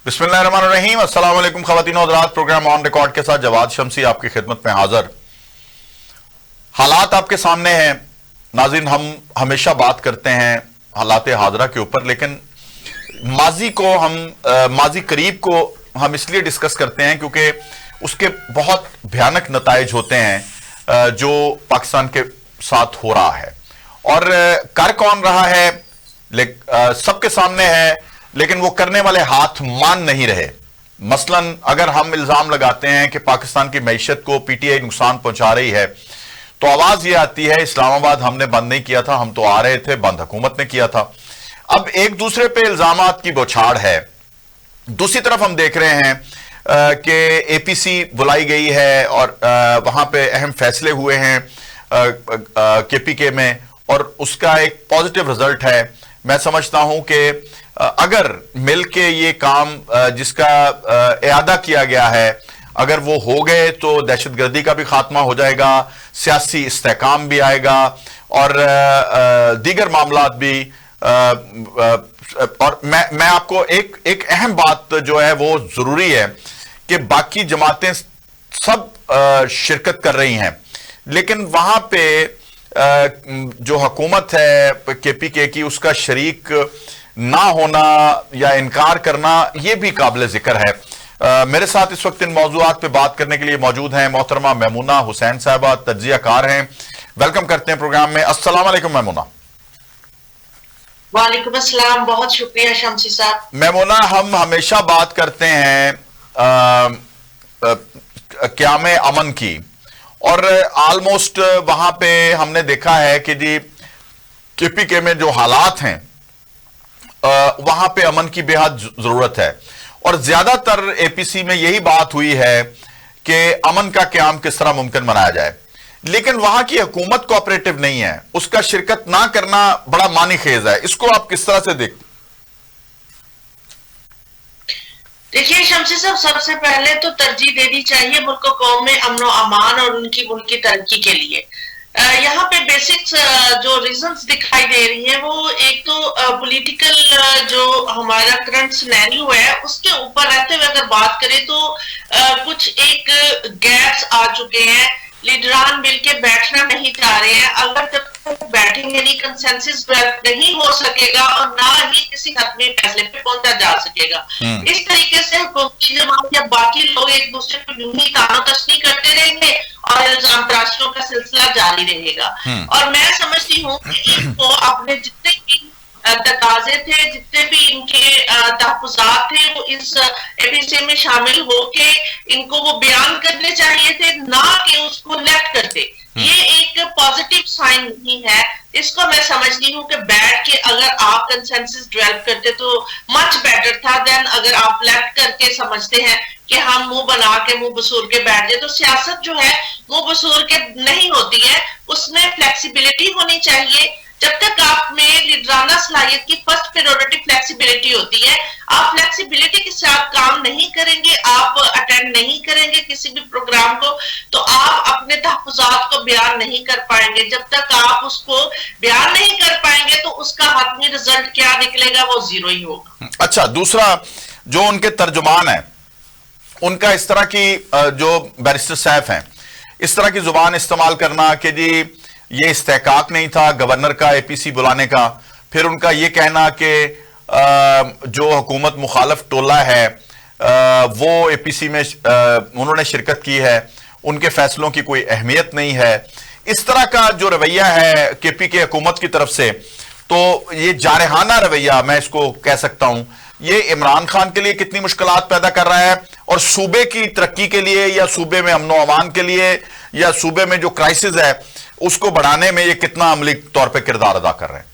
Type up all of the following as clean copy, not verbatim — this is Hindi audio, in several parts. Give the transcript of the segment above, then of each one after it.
बिस्मिल्लाहिर्रहमानिर्रहीम। अस्सलाम वालेकुम ख़वातीन और हज़रात। प्रोग्राम ऑन रिकॉर्ड के साथ जवाद शमसी आपकी खिदमत में हाजिर। हालात आपके सामने हैं नाज़रीन। हम हमेशा बात करते हैं हालात हाजरा के ऊपर, लेकिन माजी करीब को हम इसलिए डिस्कस करते हैं क्योंकि उसके बहुत भयानक नताइज होते हैं जो पाकिस्तान के साथ हो रहा है। और कर कौन रहा है सबके सामने है, लेकिन वो करने वाले हाथ मान नहीं रहे। मसलन अगर हम इल्जाम लगाते हैं कि पाकिस्तान की मईशत को पीटीआई नुकसान पहुंचा रही है, तो आवाज ये आती है इस्लामाबाद हमने बंद नहीं किया था, हम तो आ रहे थे, बंद हुकूमत ने किया था। अब एक दूसरे पे इल्जामात की बौछार है। दूसरी तरफ हम देख रहे हैं कि एपीसी बुलाई गई है और वहां पे अहम फैसले हुए हैं केपीके में, और उसका एक पॉजिटिव रिजल्ट है। मैं समझता हूं कि अगर मिलके ये काम जिसका इरादा किया गया है अगर वो हो गए तो दहशतगर्दी का भी खात्मा हो जाएगा, सियासी इस्तेहकाम भी आएगा और दीगर मामलात भी। और मैं आपको एक अहम बात जो है वो जरूरी है कि बाकी जमातें सब शिरकत कर रही हैं, लेकिन वहां पे जो हुकूमत है केपीके की उसका शरीक ना होना या इनकार करना ये भी काबिल जिक्र है। मेरे साथ इस वक्त इन मौजूआत पे बात करने के लिए मौजूद हैं मोहतरमा मेमूना हुसैन साहबा, तज्जियाकार हैं। वेलकम करते हैं प्रोग्राम में। अस्सलाम वालेकुम मेमूना। वालेकुम अस्सलाम, बहुत शुक्रिया शमसी साहब। मेमूना, हम हमेशा बात करते हैं क़याम अमन की, और ऑलमोस्ट वहां पे हमने देखा है कि जी केपीके में जो हालात हैं वहां पे अमन की बेहद जरूरत है, और ज्यादातर एपीसी में यही बात हुई है कि अमन का क़याम किस तरह मुमकिन बनाया जाए, लेकिन वहां की हुकूमत कोऑपरेटिव नहीं है, उसका शिरकत ना करना बड़ा मानी खेज है। इसको आप किस तरह से देखते? देखिए शमसी साहब, सबसे पहले तो तरजीह देनी चाहिए मुल्क कौम में अमन और अमान और उनकी मुल्क की तरक्की के लिए। यहाँ पे बेसिक्स जो रीजंस दिखाई दे रही हैं वो एक तो पॉलिटिकल जो हमारा करंट सिनेरियो है उसके ऊपर रहते हुए अगर बात करें तो कुछ एक गैप्स आ चुके हैं। लीडरान मिलके बैठना नहीं चाह रहे हैं। अगर जब तक बैठेंगे नहीं, कंसेंसस नहीं हो सकेगा और ना ही किसी हतमी फैसले पे पहुंचा जा सकेगा। इस तरीके से हुकूमती जमात या बाकी लोग एक दूसरे को यूं ही तानो-तशनी करते रहेंगे और इल्जाम तराशियों का सिलसिला जारी रहेगा। और मैं समझती हूँ कि इनको अपने जितने भी तकाजे थे, जितने भी इनके तहफ़्फ़ुज़ात थे, वो इस एपीसी में शामिल होके इनको वो बयान करने चाहिए थे, ना कि उसको लेफ्ट करते। ये एक पॉजिटिव साइन नहीं है। इसको मैं समझती हूँ कि बैठ के अगर आप कंसेंसस डेवलप करते तो मच बेटर था देन अगर आप लेफ्ट करके समझते हैं कि हम मुंह बना के मुंह बसूर के बैठ जाए। तो सियासत जो है मुंह बसूर के नहीं होती है, उसमें फ्लेक्सिबिलिटी होनी चाहिए। जब तक आप में लीडराना सलाहियत की फर्स्ट प्रायोरिटी फ्लेक्सिबिलिटी होती है, आप फ्लेक्सिबिलिटी के साथ काम नहीं करेंगे, आप अटेंड नहीं करेंगे किसी भी प्रोग्राम को, तो आप अपने तहफ़्फ़ुज़ात को बयान नहीं कर पाएंगे। जब तक आप उसको बयान नहीं कर पाएंगे तो उसका हतमी रिजल्ट क्या निकलेगा, वो जीरो ही होगा। अच्छा, दूसरा जो उनके तर्जुमान है उनका इस तरह की जो बैरिस्टर साहब हैं, इस तरह की जुबान इस्तेमाल करना कि जी ये इस्तेहकाक नहीं था गवर्नर का एपीसी बुलाने का, फिर उनका ये कहना कि जो हुकूमत मुखालफ टोला है वो एपीसी में उन्होंने शिरकत की है, उनके फैसलों की कोई अहमियत नहीं है। इस तरह का जो रवैया है केपीके हुकूमत की तरफ से, तो ये जारहाना रवैया मैं इसको कह सकता हूं, ये इमरान खान के लिए कितनी मुश्किलात पैदा कर रहा है, और सूबे की तरक्की के लिए या सूबे में अमन अमान के लिए या सूबे में जो क्राइसिस है उसको बढ़ाने में ये कितना अमली तौर पे किरदार अदा कर रहे हैं?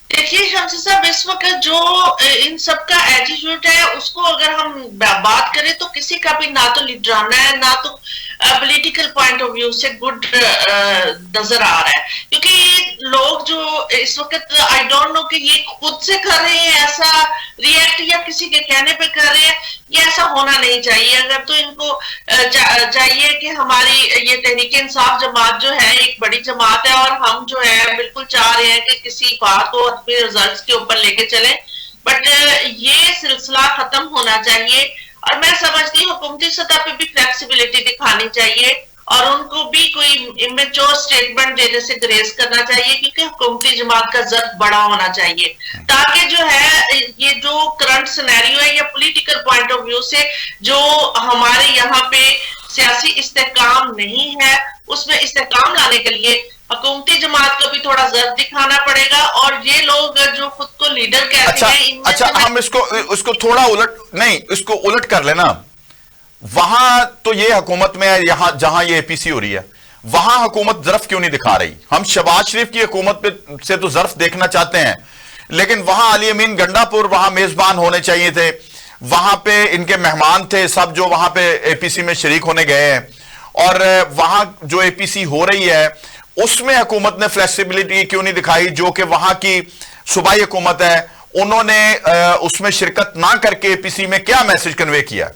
देखिए शमसी साहब, इस वक्त जो इन सब का एटीट्यूड है उसको अगर हम बात करें तो किसी का भी ना तो लीडराना है ना तो पॉलिटिकल पॉइंट ऑफ व्यू से गुड नजर आ रहा है। क्योंकि लोग जो इस वक्त आई डोंट नो कि ये खुद से कर रहे हैं ऐसा रिएक्ट या किसी के कहने पे कर रहे हैं, ये ऐसा होना नहीं चाहिए। अगर तो इनको चाहिए कि हमारी ये तहरीक इंसाफ जमात जो है एक बड़ी जमात है और हम जो है बिल्कुल चाह रहे हैं कि किसी बात को अपने रिजल्ट्स के ऊपर लेके चले, बट ये सिलसिला खत्म होना चाहिए। और मैं समझती हूँ हुकूमती सतह पे भी फ्लेक्सिबिलिटी दिखानी चाहिए और उनको भी कोई इमेच्योर स्टेटमेंट देने से ग्रेस करना चाहिए, क्योंकि हुकूमती जमात का जर्फ बड़ा होना चाहिए, ताकि जो है ये जो करंट सिनेरियो है या पॉलिटिकल पॉइंट ऑफ व्यू से जो हमारे यहाँ पे सियासी इस्तेहकाम नहीं है, उसमें इस्तेहकाम लाने के लिए हुकूमती जमात को भी थोड़ा जर्फ दिखाना पड़ेगा। और ये लोग जो खुद को लीडर कहते हैं, अच्छा हम इसको थोड़ा उलट नहीं, इसको उलट कर लेना। वहां तो ये हुकूमत में है, यहां जहां ये एपीसी हो रही है, वहां हुकूमत जर्फ क्यों नहीं दिखा रही? हम शहबाज शरीफ की हुकूमत पे से तो जर्फ देखना चाहते हैं, लेकिन वहां अली अमीन गंडापुर वहां मेजबान होने चाहिए थे, वहां पे इनके मेहमान थे सब जो वहां पे एपीसी में शरीक होने गए हैं, और वहां जो एपीसी हो रही है उसमें हुकूमत ने फ्लेक्सिबिलिटी क्यों नहीं दिखाई? जो कि वहां की सूबाई हुकूमत है, उन्होंने उसमें शिरकत ना करके एपीसी में क्या मैसेज कन्वे किया?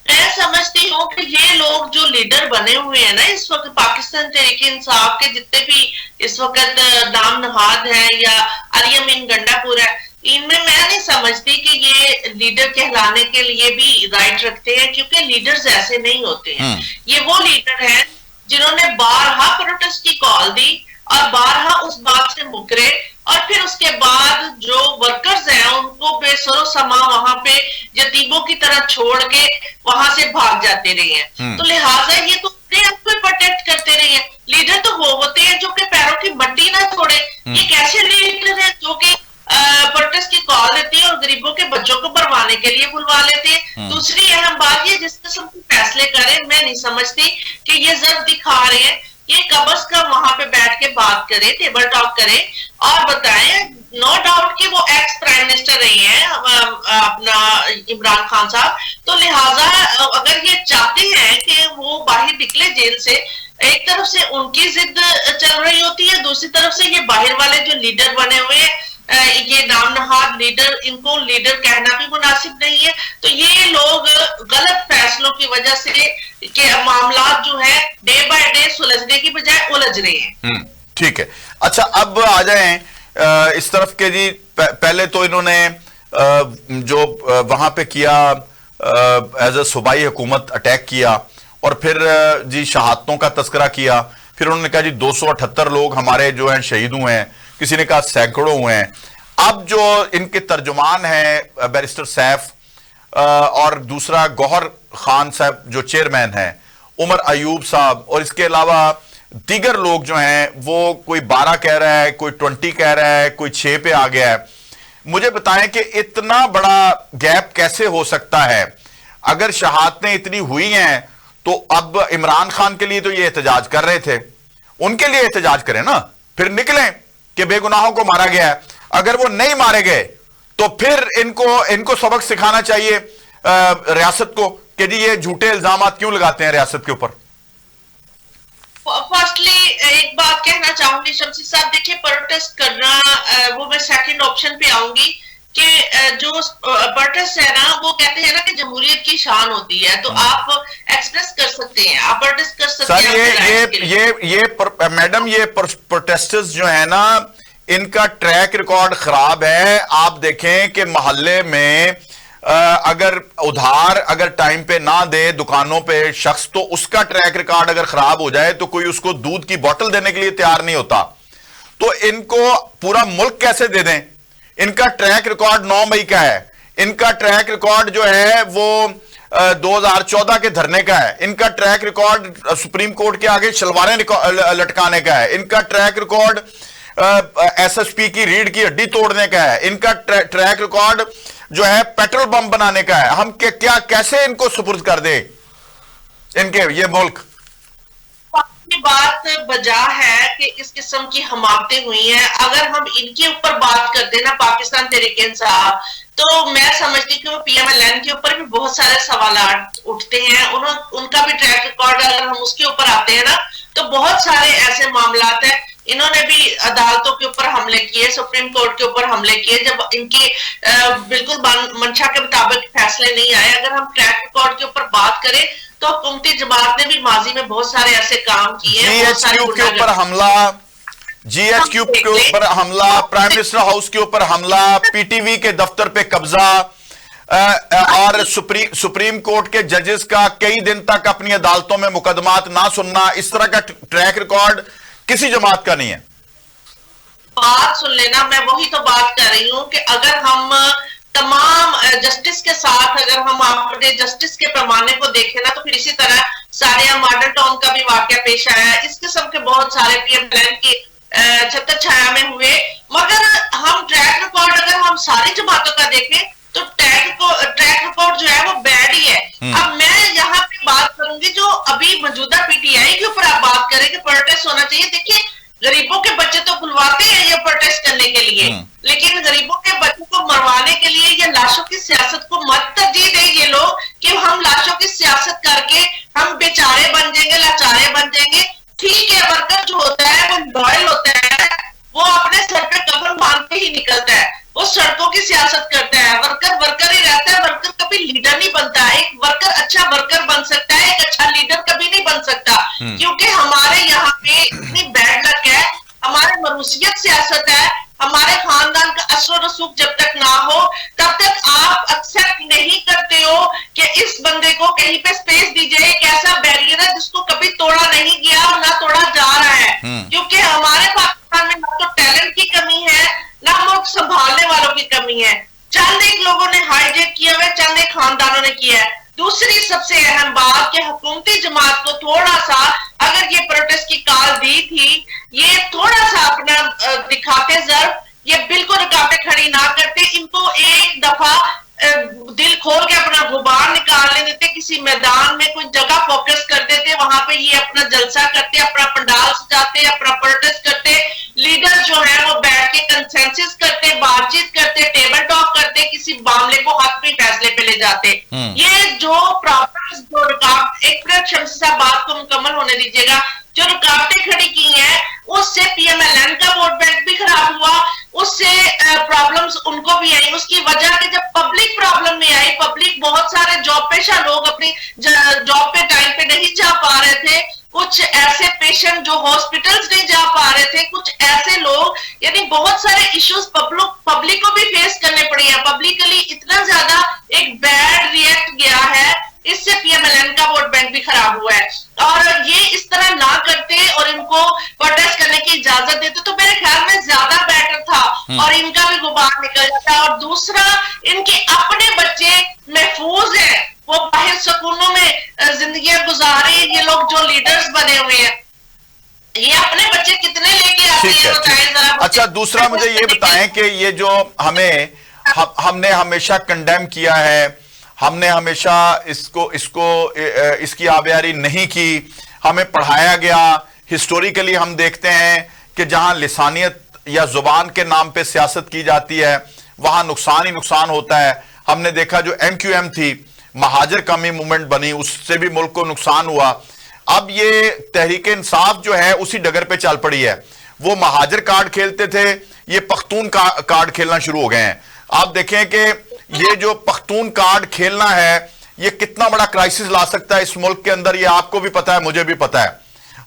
मैं समझती हूँ कि ये लोग जो लीडर बने हुए हैं ना इस वक्त पाकिस्तान तहरीक इंसाफ के, जितने भी इस वक्त नाम नहाद है या अली अमीन गंडापुर है, इनमें मैं नहीं समझती कि ये लीडर कहलाने के लिए भी राइट रखते हैं, क्योंकि लीडर्स ऐसे नहीं होते हैं। ये वो लीडर हैं जिन्होंने बारहा प्रोटेस्ट की कॉल दी और बारहा उस बात से मुकरे, और फिर उसके बाद जो वर्कर्स हैं उनको बेसरो समा वहां पे यतीमों की तरह छोड़ के वहां से भाग जाते रहे हैं। तो लिहाजा ये तो अपने आप को प्रोटेक्ट करते रहे हैं। लीडर तो वो होते हैं जो कि पैरों की मट्टी ना छोड़े। ये कैसे लीडर है जो कि प्रोटेस्ट की कॉल देते हैं और गरीबों के बच्चों को मरवाने के लिए बुलवा लेते हैं? दूसरी अहम बात ये, जिस किस्म के फैसले करें, मैं नहीं समझती कि ये जर्फ दिखा रहे हैं। ये कम अज कम वहां पे बैठ के बात करें, टेबल टॉक करें और बताएं। नो डाउट कि वो एक्स प्राइम मिनिस्टर रहे हैं अपना इमरान खान साहब, तो लिहाजा अगर ये चाहते हैं कि वो बाहर निकले जेल से, एक तरफ से उनकी जिद चल रही होती है, दूसरी तरफ से ये बाहर वाले जो लीडर बने हुए हैं, ये नाम नहाद लीडर, इनको लीडर कहना भी मुनासिब नहीं है। तो ये लोग गलत फैसलों की वजह से के मामला जो है डे बाय डे सुलझने की बजाय उलझ रहे हैं। ठीक है। अच्छा, अब आ जाएं इस तरफ के जी। पहले तो इन्होंने जो वहां पे किया एज अ सूबाई हुकूमत अटैक किया, और फिर जी शहादतों का तस्करा किया। फिर उन्होंने कहा जी 278 लोग हमारे जो हैं शहीद हुए हैं, किसी ने कहा सैकड़ों हुए हैं। अब जो इनके तर्जुमान हैं बैरिस्टर सैफ और दूसरा गौहर खान साहब जो चेयरमैन हैं, उमर अयूब साहब, और इसके अलावा दीगर लोग जो हैं, वो कोई 12 कह रहा है, कोई 20 कह रहा है, कोई 6 पे आ गया है। मुझे बताएं कि इतना बड़ा गैप कैसे हो सकता है? अगर शहादतें इतनी हुई हैं तो अब इमरान खान के लिए तो ये एहतजाज कर रहे थे, उनके लिए एहतजाज करें ना, फिर निकलें कि बेगुनाहों को मारा गया है। अगर वो नहीं मारे गए तो फिर इनको सबक सिखाना चाहिए रियासत को कि जी ये झूठे इल्जामात क्यों लगाते हैं रियासत के ऊपर। फर्स्टली एक बात कहना चाहूंगी शमसी साहब, देखिए प्रोटेस्ट करना, वो मैं सेकंड ऑप्शन पे आऊंगी कि जो प्रोटेस्ट है ना, वो कहते हैं ना कि जमहूरियत की शान होती है, तो आप एक्सप्रेस कर सकते हैं, आप प्रोटेस्ट कर सकते हैं। ये मैडम, ये प्रोटेस्टर्स जो है ना, इनका ट्रैक रिकॉर्ड खराब है। आप देखें कि मोहल्ले में अगर उधार अगर टाइम पे ना दे दुकानों पे शख्स, तो उसका ट्रैक रिकॉर्ड अगर खराब हो जाए तो कोई उसको दूध की बोतल देने के लिए तैयार नहीं होता। तो इनको पूरा मुल्क कैसे दे दें? इनका ट्रैक रिकॉर्ड 9 मई का है। इनका ट्रैक रिकॉर्ड जो है वो 2014 के धरने का है। इनका ट्रैक रिकॉर्ड सुप्रीम कोर्ट के आगे शलवारें लटकाने का है। इनका ट्रैक रिकॉर्ड एसएसपी की रीढ़ की हड्डी तोड़ने का है। इनका ट्रैक रिकॉर्ड जो है पेट्रोल बम बनाने का है। हम क्या कैसे इनको सुपुर्द कर दे इनके ये मुल्क? बात बजा है कि इस किस्म की हमाकतें हुई हैं। अगर हम इनके ऊपर बात कर देना पाकिस्तान तहरीक इंसाफ, तो मैं समझती कि वो पीएमएलएन के ऊपर भी बहुत सारे सवाल उठते हैं। उनका भी ट्रैक रिकॉर्ड अगर हम उसके ऊपर आते हैं ना, तो बहुत सारे ऐसे मामला हैं। इन्होंने भी अदालतों के ऊपर हमले किए, सुप्रीम कोर्ट के ऊपर हमले किए, जब इनके बिल्कुल मंशा के मुताबिक फैसले नहीं आए। अगर हम ट्रैक रिकॉर्ड के ऊपर बात करें तो हुकूमती जमात ने भी माजी में बहुत सारे ऐसे काम किए हैं। GHQ के ऊपर हमला, जीएचक्यू के ऊपर हमला, प्राइम मिनिस्टर हाउस के ऊपर हमला, पीटीवी के दफ्तर पे कब्जा, और सुप्रीम कोर्ट के जजेस का कई दिन तक अपनी अदालतों में मुकदमात ना सुनना, इस तरह का ट्रैक रिकॉर्ड किसी जमात का नहीं है। बात सुन लेना, मैं वही तो बात कर रही हूं कि अगर हम तमाम जस्टिस के साथ अगर हम अपने जस्टिस के पैमाने को देखें ना, तो फिर इसी तरह सारे मॉडल टाउन का भी वाकया पेश आया, इस किस्म के बहुत सारे पीएम प्लान की छत्र छाया में हुए। मगर हम ट्रैक रिकॉर्ड अगर हम सारी जमातों का देखें तो ट्रैक रिकॉर्ड जो है वो बैड ही है। अब मैं यहाँ पे बात करूंगी जो अभी मौजूदा पीटीआई के ऊपर आप बात करें कि प्रोटेस्ट होना चाहिए। देखिए, गरीबों के बच्चे तो बुलवाते हैं ये प्रोटेस्ट करने के लिए, लेकिन गरीबों के बच्चों को मरवाने के लिए ये लाशों की सियासत को मत तरजीह दे ये लोग कि हम लाशों की सियासत करके हम बेचारे बन जाएंगे, लाचारे बन जाएंगे। ठीक है, वर्कर जो होता है वो लॉयल होता है, वो अपने सर पे कफन बांध के ही निकलता है, वो सड़कों की सियासत करता है। वर्कर वर्कर ही रहता है, वर्कर कभी लीडर नहीं बनता है। एक वर्कर अच्छा वर्कर बन सकता है, एक अच्छा लीडर कभी नहीं बन सकता, क्योंकि हमारे यहाँ पे इतनी बैड लक है, हमारे मरूसियत सियासत है, हमारे खानदान का असर रसूख जब तक ना हो तब तक आप एक्सेप्ट नहीं करते हो कि इस बंदे को कहीं पे स्पेस दीजिए। एक ऐसा बैरियर है जिसको कभी तोड़ा नहीं गया और ना तोड़ा जा रहा है, क्योंकि हमारे पाकिस्तान में ना तो टैलेंट की कमी है, ना मुल्क संभालने वालों की कमी है। चंद एक लोगों ने हाईजेक किया हुआ, चंद एक खानदानों ने किया है। दूसरी सबसे अहम बात कि हुकूमती जमात को थोड़ा सा अगर ये प्रोटेस्ट की कॉल दी थी, ये थोड़ा सा अपना दिखाते जर, ये बिल्कुल रुकावटें खड़ी ना करते, इनको एक दफा दिल खोल के अपना गुबार निकालने देते, किसी मैदान में कोई जगह फोकस कर देते, वहां पे ये अपना जलसा करते, अपना पंडाल सजाते, अपना प्रोटेस्ट करते। लीडर जो है वो बैठ के कंसेंसस करते, बातचीत करते, टेबल टॉक करते, किसी मामले को हक में फैसले पे ले जाते। ये जो प्रॉब्लम्स, जो रुकावट, एक मिनट शम्स साहब बात को मुकम्मल होने दीजिएगा, जो रुकावटें खड़ी की हैं उससे पीएमएलएन का वोट बैंक भी खराब हुआ, उससे प्रॉब्लम्स उनको भी आई। उसकी वजह कि जब पब्लिक प्रॉब्लम में आई, पब्लिक बहुत सारे जॉब पेशा लोग अपनी जॉब पे टाइम पे नहीं जा पा रहे थे, कुछ ऐसे पेशेंट जो हॉस्पिटल्स नहीं जा पा रहे थे, कुछ ऐसे लोग, यानी बहुत सारे इश्यूज पब्लिक को भी फेस करने पड़े हैं। पब्लिकली इतना ज्यादा एक बैड रिएक्ट गया है, इससे पीएमएलएन का वोट बैंक भी खराब हुआ है। और ये इस तरह ना करते और इनको प्रोटेस्ट करने की इजाजत देते तो मेरे ख्याल में ज्यादा बेटर था और इनका भी गुबार निकल जाता। और दूसरा, इनके अपने बच्चे महफूज हैं, वो बाहर सुकूनों में जिंदगी गुजारे। ये लोग जो लीडर्स बने हुए हैं, ये अपने बच्चे कितने लेके आते हैं बताएं जरा। अच्छा, दूसरा मुझे ये बताएं कि ये जो हमने हमेशा कंडेम किया है, हमने हमेशा इसकी आबियारी नहीं की, हमें पढ़ाया गया, हिस्टोरिकली हम देखते हैं कि जहां लिसानियत या जुबान के नाम पे सियासत की जाती है वहां नुकसान ही नुकसान होता है। हमने देखा जो एमक्यूएम थी, महाजर कौमी मूवमेंट बनी, उससे भी मुल्क को नुकसान हुआ। अब ये तहरीक इंसाफ जो है उसी डगर पे चल पड़ी है। वो महाजर कार्ड खेलते थे, ये पख्तून कार्ड खेलना शुरू हो गए हैं। आप देखें कि ये जो पख्तून कार्ड खेलना है ये कितना बड़ा क्राइसिस ला सकता है इस मुल्क के अंदर, ये आपको भी पता है, मुझे भी पता है।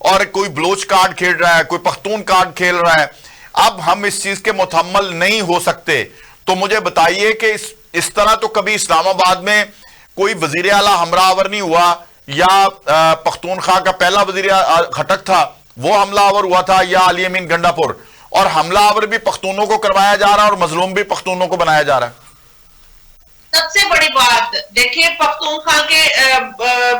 और कोई बलोच कार्ड खेल रहा है, कोई पख्तून कार्ड खेल रहा है। अब हम इस चीज के मुतहम्मल नहीं हो सकते। तो मुझे बताइए कि इस तरह तो कभी इस्लामाबाद में कोई वजीर आला हमलावर नहीं हुआ, या पख्तूनख्वा का पहला वजीर खटक था वो हमलावर हुआ था, या अली अमीन गंडापुर, और हमलावर भी पख्तूनों को करवाया जा रहा है और मजलूम भी पख्तूनों को बनाया जा रहा है। सबसे बड़ी बात देखिए, पख्तूनख्वा के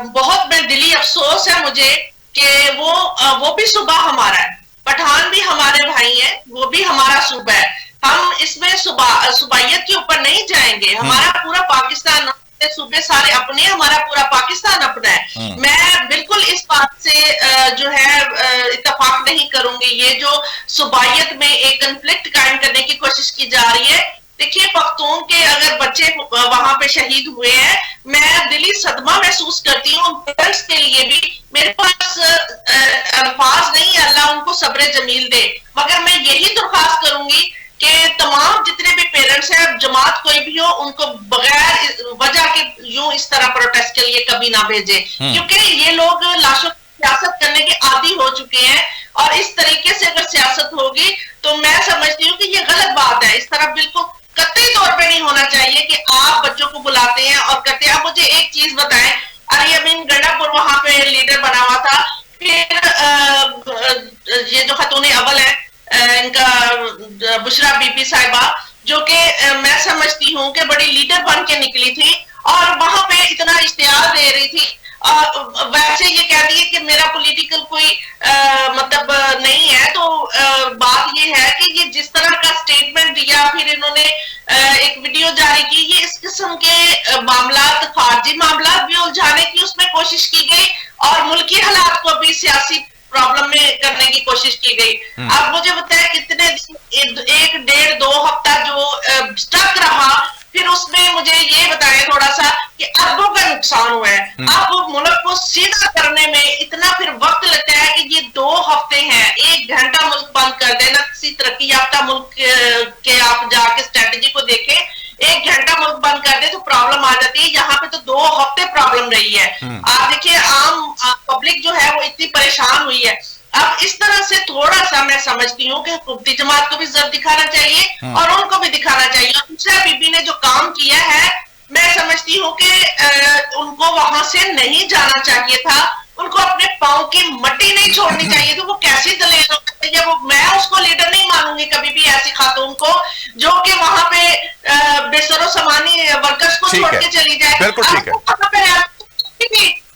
बहुत में दिली अफसोस है मुझे कि वो भी सूबा हमारा है, पठान भी हमारे भाई हैं, वो भी हमारा सूबा है। हम इसमें सूबाइयत के ऊपर नहीं जाएंगे। हमारा पूरा पाकिस्तान, सूबे सारे अपने, हमारा पूरा पाकिस्तान अपना है। मैं बिल्कुल इस बात से जो है इत्तेफाक नहीं करूंगी। ये जो सूबाइयत में एक कंफ्लिक्ट कायम करने की कोशिश की जा रही है, देखिए पख्तून के अगर बच्चे वहां पे शहीद हुए हैं, मैं दिली सदमा महसूस करती हूँ पेरेंट्स के लिए भी। मेरे पास अल्फाज नहीं, अल्लाह उनको सब्र जमील दे। मगर मैं यही दरख्वास्त करूंगी कि तमाम जितने भी पेरेंट्स हैं, जमात कोई भी हो, उनको बगैर वजह के यूं इस तरह प्रोटेस्ट के लिए कभी ना भेजे, क्योंकि ये लोग लाशों की सियासत करने के आदी हो चुके हैं, और इस तरीके से अगर सियासत होगी तो मैं समझती हूँ कि ये गलत बात है। इस तरह बिल्कुल कतई तौर पे नहीं होना चाहिए कि आप बच्चों को बुलाते हैं और करते हैं। आप मुझे एक चीज बताएं, अली अमीन गंडापुर वहां पे लीडर बना हुआ था, फिर ये जो खतून अव्वल है इनका बुशरा बीबी साहिबा, जो कि मैं समझती हूँ कि बड़ी लीडर बन के निकली थी और वहां पे इतना इश्तिहार दे रही थी, वैसे ये कह रही है कि मेरा पॉलिटिकल कोई मतलब नहीं है। तो बात ये है कि ये जिस तरह का स्टेटमेंट दिया, फिर इन्होंने एक वीडियो जारी की, ये इस किस्म के मामलात, खारजी मामलात भी उलझाने की उसमें कोशिश की गई और मुल्की हालात को भी सियासी प्रॉब्लम में करने की कोशिश की गई। अब मुझे बताया कितने एक डेढ़ दो हफ्ता जो स्टक रहा, फिर उसमें मुझे ये बताया थोड़ा सा कि अरबों का नुकसान हुआ है। अब मुल्क को सीधा करने में इतना फिर वक्त लगता है कि ये 2 हफ्ते हैं, 1 घंटा मुल्क बंद कर देना। किसी तरक्की याफ्ता मुल्क के आप जाके स्ट्रेटेजी को देखें, 1 घंटा मुल्क बंद कर दे तो प्रॉब्लम आ जाती है। यहाँ पे तो 2 हफ्ते प्रॉब्लम रही है। आप देखिए आम पब्लिक जो है वो इतनी परेशान हुई है। अब इस तरह से थोड़ा सा मैं समझती हूँ कि हुकूमती जमात को भी जब दिखाना चाहिए और उनको भी दिखाना चाहिए। दूसरा बीबी ने जो काम किया है, मैं समझती हूँ कि उनको वहां से नहीं जाना चाहिए था, उनको अपने पांव की मट्टी नहीं छोड़नी चाहिए थी। वो कैसी दलेर होती है, वो मैं उसको लीडर नहीं मानूंगी कभी भी, ऐसी खातून को जो कि वहां पे बेसरो समानी वर्कर्स को छोड़ के चली जाए। बिल्कुल ठीक है,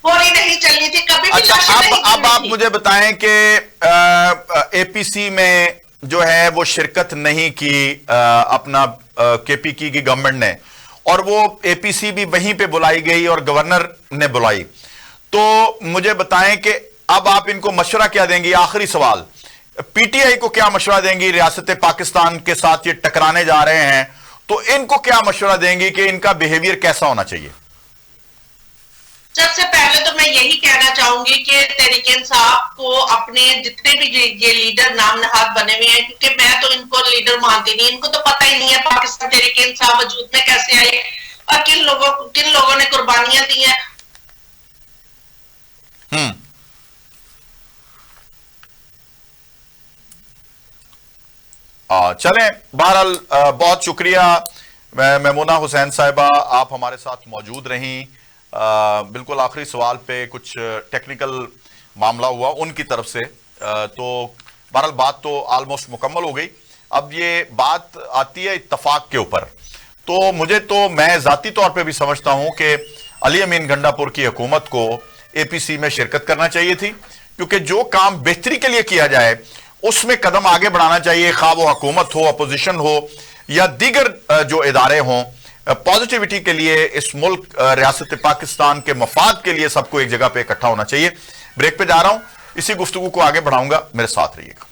गोली नहीं चलनी थी कभी भी। अच्छा, अब आप मुझे बताएं कि एपीसी में जो है वो शिरकत नहीं की अपना केपी की गवर्नमेंट ने, और वो एपीसी भी वहीं पे बुलाई गई और गवर्नर ने बुलाई। तो मुझे बताएं कि अब आप इनको मशवरा क्या देंगी? आखिरी सवाल, पीटीआई को क्या मशवरा देंगी? रियासत पाकिस्तान के साथ ये टकराने जा रहे हैं, तो इनको क्या मशवरा देंगी कि इनका बिहेवियर कैसा होना चाहिए? सबसे पहले तो मैं यही कहना चाहूंगी कि तहरीक इंसाफ को अपने जितने भी ये लीडर नाम नहाद बने हुए हैं, क्योंकि मैं तो इनको लीडर मानती नहीं, इनको तो पता ही नहीं है पाकिस्तान तहरीक इंसाफ वजूद में कैसे आई और किन लोगों ने कुर्बानियां दी हैं। चलें, बहरहाल बहुत शुक्रिया मेमूना हुसैन साहिबा, आप हमारे साथ मौजूद रहीं। बिल्कुल आखिरी सवाल पे कुछ टेक्निकल मामला हुआ उनकी तरफ से, तो बहरहाल बात तो ऑलमोस्ट मुकम्मल हो गई। अब ये बात आती है इत्तफाक के ऊपर, तो मैं जाती तौर पे भी समझता हूं कि अली अमीन गंडापुर की हुकूमत को एपीसी में शिरकत करना चाहिए थी, क्योंकि जो काम बेहतरी के लिए किया जाए उसमें कदम आगे बढ़ाना चाहिए, खा वो हुकूमत हो, अपोजिशन हो या दीगर जो इदारे हों। पॉजिटिविटी के लिए इस मुल्क रियासत पाकिस्तान के मफाद के लिए सबको एक जगह पे इकट्ठा होना चाहिए। ब्रेक पे जा रहा हूं, इसी गुफ्तगू को आगे बढ़ाऊंगा, मेरे साथ रहिएगा।